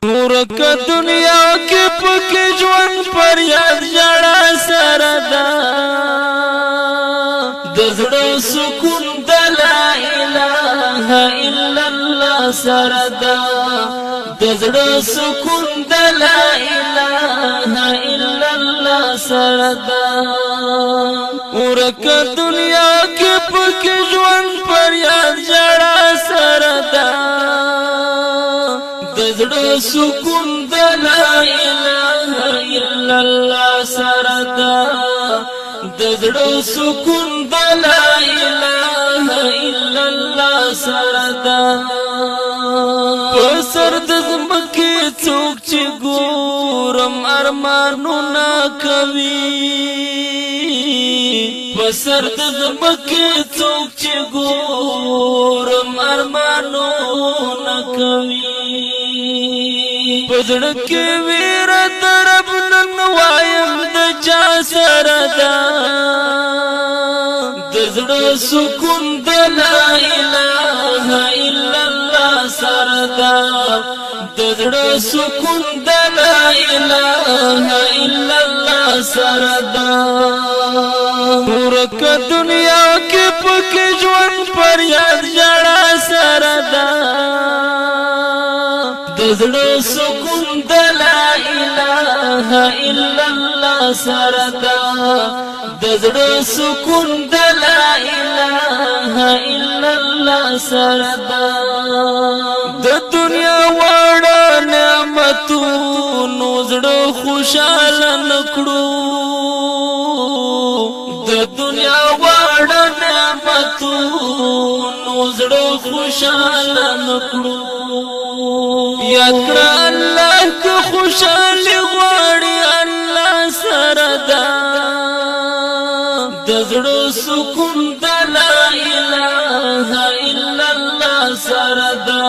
ورکه دنیا کې پکې ژوند فریاد ژړا سره ده د زړه سکون د لا اله الا الله سره ده د زړه سکون د لا اله الا الله سره ده ورکه دنیا کې پکې ژوند فریاد ژړا سره ده د زړه سکون د لا اله الا الله سره ده د زړه سکون د لا اله الا الله سره ده په سر د ځمکې څوک چې ګورم ارمانونه کوي په سر د ځمکې څوک چې ګورم ارمانونه کوي په زړه کې ویره د رب نن وایم د چا سره ده د زړه سکون د لا اله الا الله سره ده د زړه سکون د لا اله الا الله سره ده ورکه دنیا کې پکې ژوند فریاد ژړا سره ده د زړه سکون د لا اله الا الله سره ده د زړه سکون د لا اله الا الله سره ده د دنیا واړه نعمتونو زړه خوشاله نکړو د دنیا واړه نعمتونو زړه خوشاله نکړو یاد کړه الله که خوشالي غواړي الله سره ده د زړه سکون د لا اله الا الله سره ده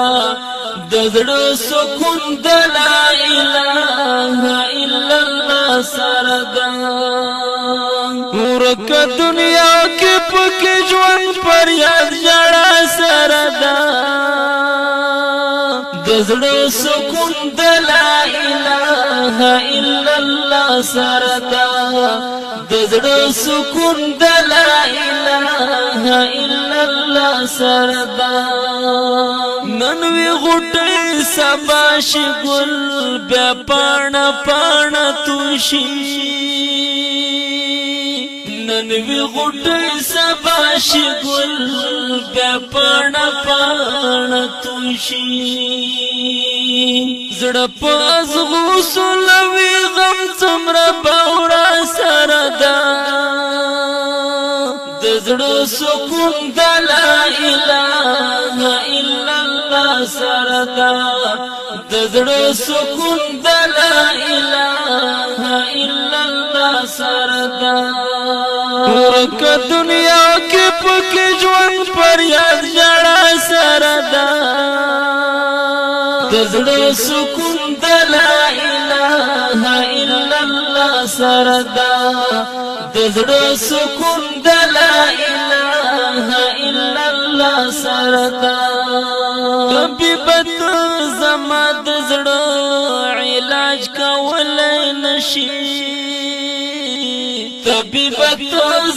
د زړه سکون د لا اله الا الله سره ده ورکه دنیا کې پکې ژوند فریاد ژړا سره ده د زړه سکون د لا اله الا الله سره ده د زړه سکون د لا اله الا الله سره ده نن وی غټي سبا شي ګل بیا پاڼه پاڼه توشي نن وی غټي سبا شي ګل بیا پاڼه پاڼه توشي زړه په ازغو سولوي غم څومره باورا سره ده د زړه سکون د لا اله الا الله سره ده د زړه سکون د لا اله الا الله سره ده ورکه دنیا کې پکې ژوند فریاد ژړا سره ده د زړه سکون د لا اله الا الله سره ده د زړه سکون د لا اله الا الله سره ده طبيبت زما د زړه علاج کولای نشي طبيبت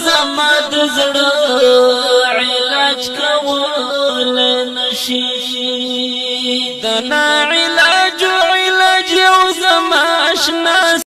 زما د زړه علاج کولای نشي دنا علاج